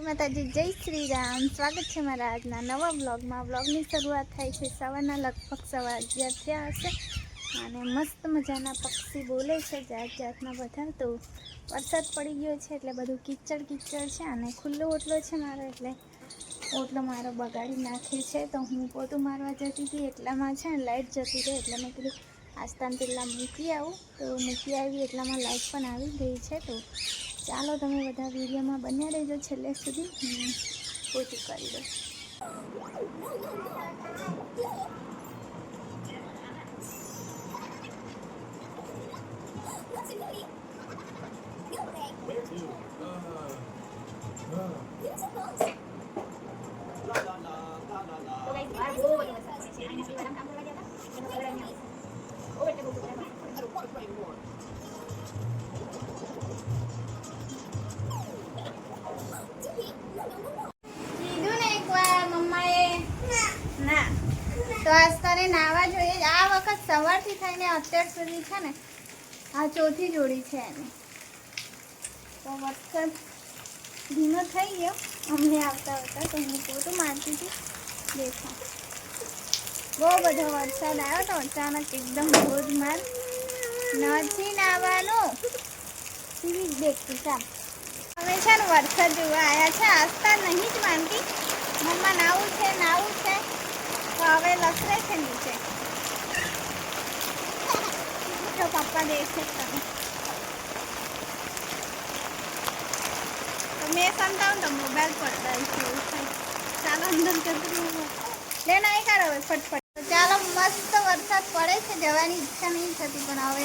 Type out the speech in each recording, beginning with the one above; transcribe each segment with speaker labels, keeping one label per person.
Speaker 1: માતાજી, જય શ્રી રામ। સ્વાગત છે મારા આજના નવા બ્લોગમાં। બ્લોગની શરૂઆત થાય છે સવારના લગભગ 11:15 થયા હશે અને મસ્ત મજાના પક્ષી બોલે છે જાત જાતના બધા। તો વરસાદ પડી ગયો છે એટલે બધું કીચડ કીચડ છે અને ખુલ્લો ઓટલો છે મારો, એટલે ઓટલો મારો બગાડી નાખે છે। તો હું પોતું મારવા જતી હતી એટલામાં છે ને લાઇટ જતી રહી, એટલે મેં કીધું આસ્તાને પહેલાં મૂકી આવું। તો મૂકી આવી એટલામાં લાઇટ પણ આવી ગઈ છે। તો ચાલો તમે બધા વિડીયોમાં બન્યા રહેજો છેલ્લે સુધી, પોતું કરી દો। તો આજ તારે નાવા જોઈએ। આ વખત સવારથી થઈને અત્યાર સુધી છે ને આ ચોથી જોડી છે એની। તો વરસાદ ધીમો થઈ ગયો અમને આવતા હતા, તો હું પોતું મારતી હતી। દેખો બહુ બધો વરસાદ આવ્યો તો અચાનક એકદમ ધોધમાર। નથી નાવાનું ટીવી દેખતી ચાલ। અમે છે ને વરસાદ જોવા આવ્યા છે। આસ્તા નહીં જ માનતી, મમ્મા નાવું છે નાવું છે, તો હવે લસરે છે નીચે। જો પપ્પા દેખે તમે, તો મેં સમજાવું તો મોબાઈલ પકડાય છે એવું થાય। ચાલો અંદર જતું લે નહીં કાઢો હવે ફટફટ। તો ચાલો મસ્ત વરસાદ પડે છે, જવાની ઈચ્છા નહીં થતી, પણ હવે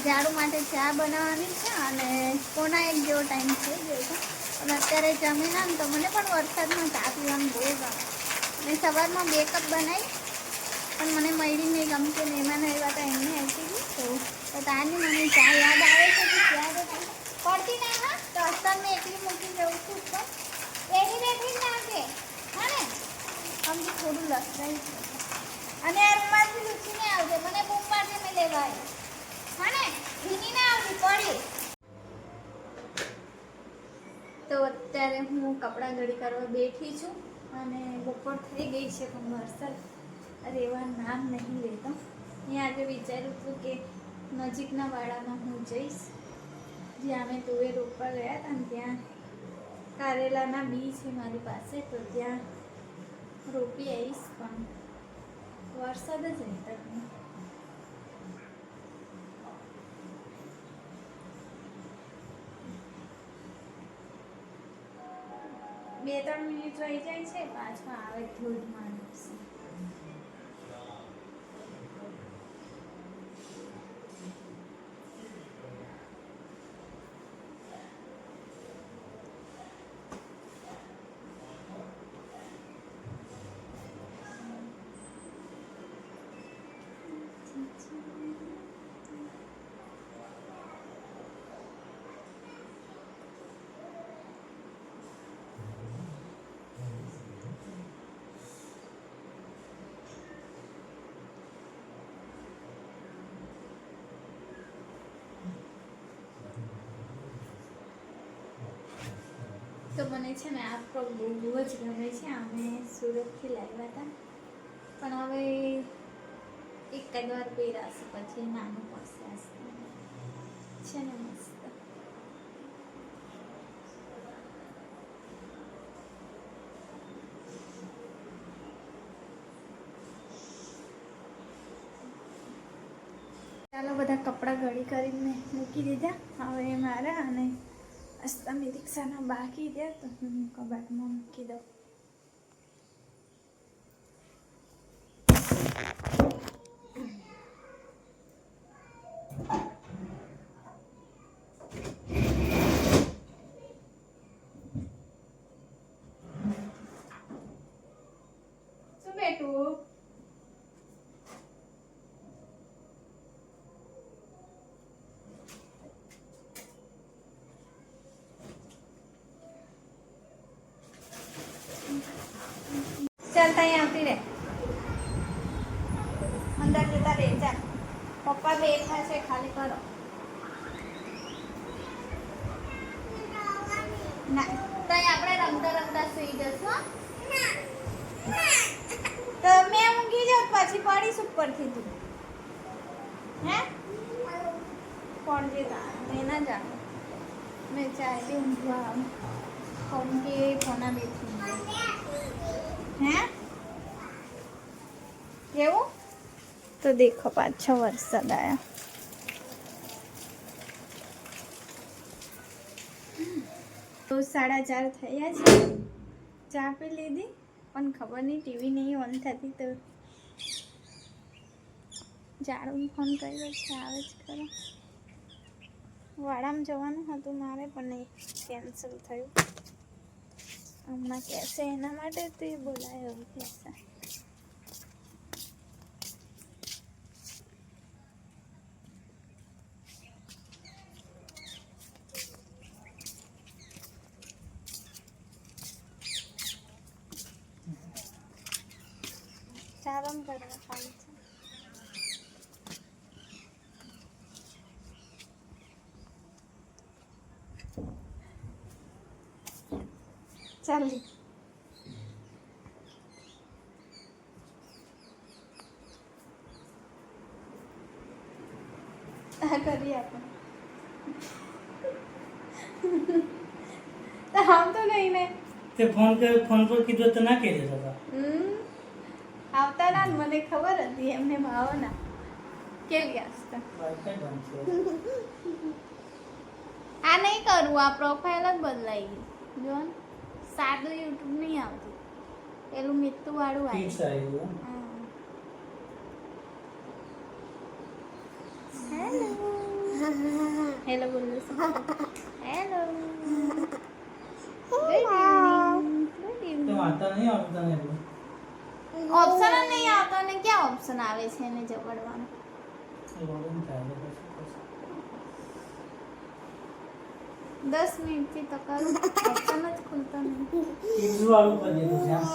Speaker 1: ઝાડુ માટે ચા બનાવવાની છે અને 1:45 જેવો ટાઈમ થઈ ગયો છે। અને અત્યારે જમીન ને તો મને પણ વરસાદમાં ચા પીવાનું બહુ ગમે। મેં સવારમાં 2 કપ બનાવી, પણ મને મળી નહીં ગમતી, મહેમાન આવ્યા હતા એમને આપી દીધી। તો તારની મને ચા યાદ આવે છે કે ત્યારે પડતી ના હા તો અસ્તર મેં એકલી મૂકી જઉં છું, તો એની બેઠી ના છે હા ને અમને થોડું લસરાઈ છે। અને આ રૂમાલથી લૂછીને આવજે, મને બૂમ પાડે મેં લેવા આવી હા ને, ભીની ના આવતી પડી। તો અત્યારે હું કપડાં ઘડી કરવા બેઠી છું અને બપોર થઈ ગઈ છે, પણ વરસાદ રહેવા નામ નહીં લેતો। મેં આજે વિચાર્યું હતું કે નજીકના વાડામાં હું જઈશ, જ્યાં અમે તુવેર રોપવા ગયા હતા ને ત્યાં કારેલાના બી છે મારી પાસે, તો ત્યાં રોપી આવીશ, પણ વરસાદ જ રહેતા નહીં। 2-3 મિનિટ રહી જાય છે, પાછા આવે ધોધમાર વરસાદ। તો મને છે ને આ ફ્રોક બહુ જ ગમે છે, અમે સુરતથી લાવ્યા હતા, પણ હવે 1 વાર પહેરાશે પછી નાનું પડશે। છે ને મસ્ત। ચાલો બધા કપડાં ઘડી કરીને મૂકી દીધા। હવે મારા અને અસ્તમી રિક્ષાના બાકી રહ્યા, તો હું કબાટમાં મૂકી દઉં। શું બેટું ચાલ ત્યાં આવતી રહે, અંદર જતા રહે। ચાલ પપ્પા બેઠા છે, ખાલી કરો ના। તો તો આપણે રમતા રમતા સુઈ જશું. તો મેં ઊંઘી જાઉં પછી પડીશ ઉપરથી તું. હે પડજે મેં ના જાણું. મેં ચાહતી ઊંઘવા ફોન કે ફોના બેઠી હે કેવું. તો દેખો પાછો વરસાદ આવ્યો. તો 4:30 થયા છે. ચા પી લીધી પણ ખબર નહીં ટીવી નહીં ઓન થતી તો જાડું ફોન કર્યો છે આવે જ ખરો. વાડામાં જવાનું હતું મારે પણ નહીં કેન્સલ થયું. હમણાં કહેશે એના માટે તો એ બોલાય એવું કહેશે. ચાલમ કરવા ખાલી છે. ચાલી આ કરી આપણે આવતો નહીં ને
Speaker 2: તે ફોન પર કીધું તો ના કહી દેતા હતા.
Speaker 1: આવતા ના ને મને ખબર હતી એમને ભાવના કેવી આવતા.
Speaker 2: વાઈફાઈ બંધ છે.
Speaker 1: આ નહીં કરવું આ પ્રોફાઇલ જ બદલાઈ ગઈ જો ને. સાદું યુટ્યુબ નહીં આવતું પેલું મીઠું વાળું
Speaker 2: ફિક્સ આવી ગયું.
Speaker 1: હેલો બોલો હેલો
Speaker 2: તો વાંચતા નહીં આવડતા ને એટલું.
Speaker 1: ઓપ્શન જ નહીં આવતો ને ક્યાં ઓપ્શન આવે છે એને જબડવાનો.
Speaker 2: લોડિંગ થાય છે પછી.
Speaker 1: 10 મિનિટથી તો કરું ઓપ્શન જ ખુલતો નહીં.
Speaker 2: કિડ્સ વાળું કરી દીધું છે આમ.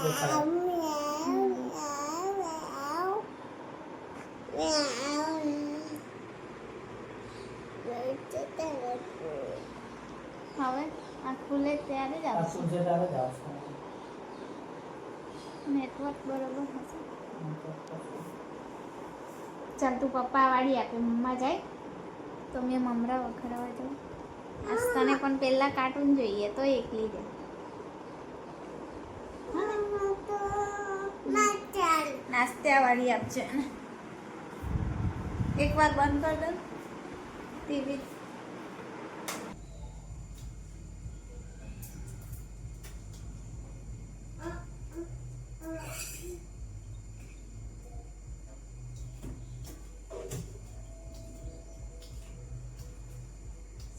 Speaker 2: દેખાય.
Speaker 1: હવે આ ખુલે ત્યારે જ
Speaker 2: આ
Speaker 1: આવશે.
Speaker 2: શું છે તારે જ આવશે.
Speaker 1: નેટવર્ક બરોબર હશે. ચાલ તું પપ્પા વાળી આપે મમ્મા જાય તો મેં મમરા વખરાવા જાઉં. આસ્તાને પણ પહેલાં કાર્ટૂન જોઈએ તો એકલી જાય. નાસ્તા વાળી આપજે ને. એકવાર બંધ કર દે ટીવી.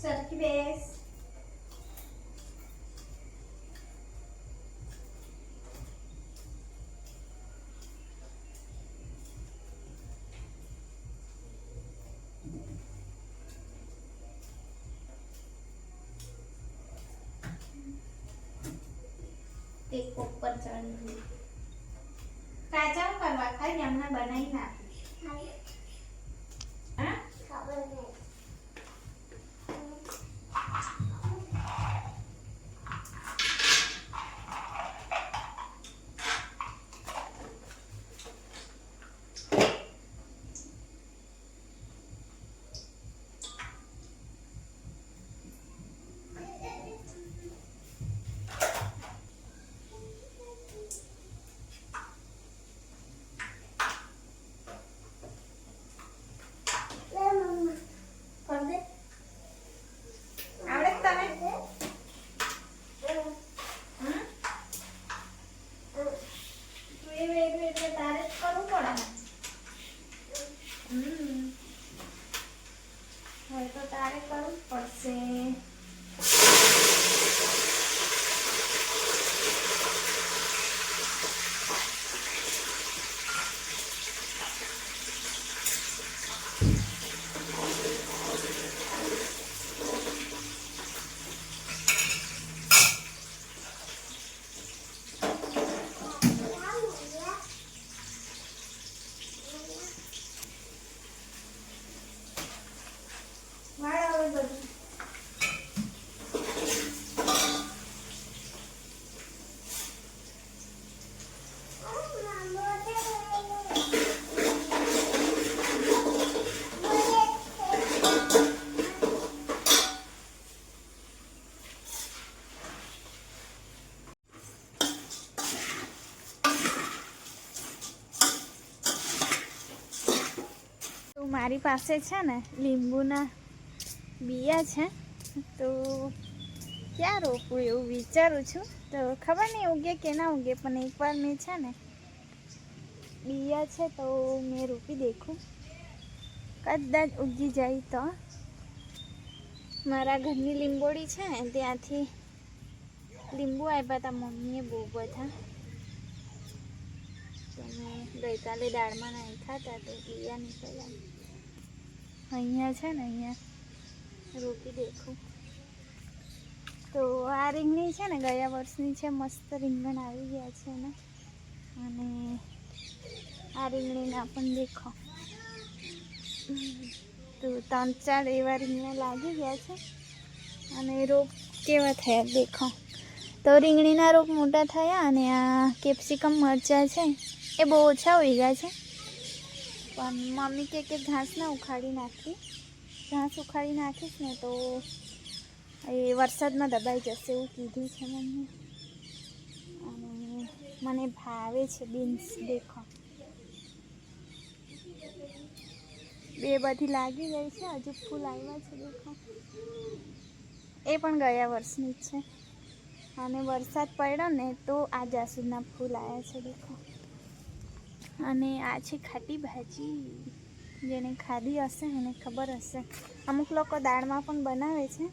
Speaker 1: સરખી બેસ. એક ઉપર ચડી કાચા કરવા ખાલી એમને બનાવી નાખી. હા ખબર નહીં. મારી પાસે છે ને લીંબુના બિયા છે, તો ક્યાં રોપું એવું વિચારું છું. તો ખબર નહીં ઉગે કે ના ઉગે, પણ એકવાર મેં છે ને બિયા છે તો મેં રોપી દેખું, કદાચ ઉગી જાય તો. મારા ઘરની લીંબોડી છે ને ત્યાંથી લીંબુ આપ્યા હતા મમ્મીએ બહુ બધા, તો મેં ગઈકાલે દાળમાં નાખ્યા હતા તો બિયા નીકળ્યા. અહીંયા છે ને અહીંયા રોપી દેખું. તો આ રીંગણી છે ને ગયા વર્ષની છે, મસ્ત રીંગણ આવી ગયા છે ને. અને આ રીંગણીના પણ દેખો તો 3-4 એવા રીંગણા લાગી ગયા છે. અને રોપ કેવા થયા દેખો. તો રીંગણીના રોપ મોટા થયા. અને આ કેપ્સિકમ મરચાં છે એ બહુ ઓછા હોઈ ગયા છે, પણ મમ્મી કે ઘાસ ના ઉખાડી નાખી. ઘાસ ઉખાડી નાખીશ ને તો એ વરસાદમાં દબાઈ જશે એવું કીધું છે મમ્મી. અને મને ભાવે છે બીન્સ દેખો, બે બધી લાગી ગઈ છે, હજુ ફૂલ આવ્યા છે દેખો. એ પણ ગયા વર્ષની જ છે. અને વરસાદ પડ્યો ને તો આ જાસૂદના ફૂલ આવ્યા છે દેખો. અને આ છે ખાટી ભાજી, જેને ખાધી હશે એને ખબર હશે. અમુક લોકો દાળમાં પણ બનાવે છે,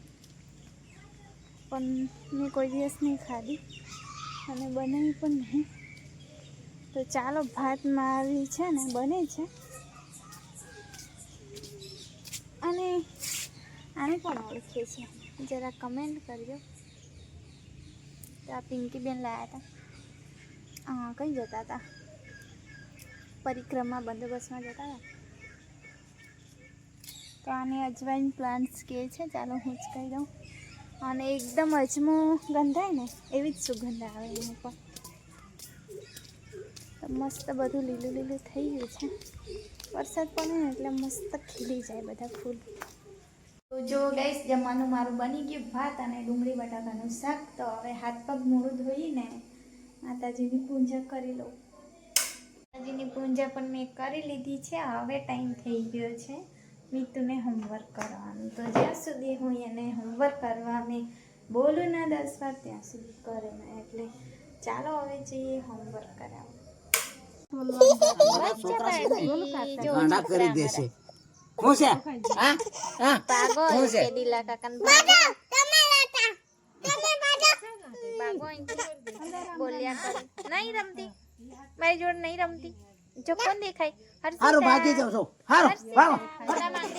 Speaker 1: પણ મેં કોઈ દિવસ નહીં ખાધી અને બનાવી પણ નહીં. તો ચાલો, ભાત મારી છે ને બને છે. અને આને પણ ઓળખે છે જરા કમેન્ટ કરજો. તો આ પિંકીબેન લાવ્યા હતા. કઈ જતા હતા? પરિક્રમા બંદોબસ્તમાં જતા હતા. તો આને અજવાઈન પ્લાન્ટ્સ કહે છે. ચાલો હું જ કહી દઉં. અને એકદમ અજમો ગંધાય ને એવી જ સુગંધ આવે એની પણ. તો મસ્ત બધું લીલું લીલું થઈ ગયું છે. વરસાદ પડે ને એટલે મસ્ત ખીલી જાય બધા ફૂલ. તો જો ગાઈસ, જમવાનું મારું બની ગયું, ભાત અને ડુંગળી બટાકાનું શાક. તો હવે હાથ પગ મોઢું ધોઈને માતાજીની પૂજા કરી લઉં. માતાજીની પૂજા પણ મેં કરી લીધી છે. હવે ટાઈમ થઈ ગયો છે મીતુને હોમવર્ક કરવાનું. તો જ્યાં સુધી હું એને હોમવર્ક કરવા મેં બોલું ના 10 વાર ત્યાં સુધી કરે ના. એટલે ચાલો હવે જઈએ હોમવર્ક કરાવવા. નહીં રમતી મારી જોડે, નહીં રમતી. જો કોણ દેખાય?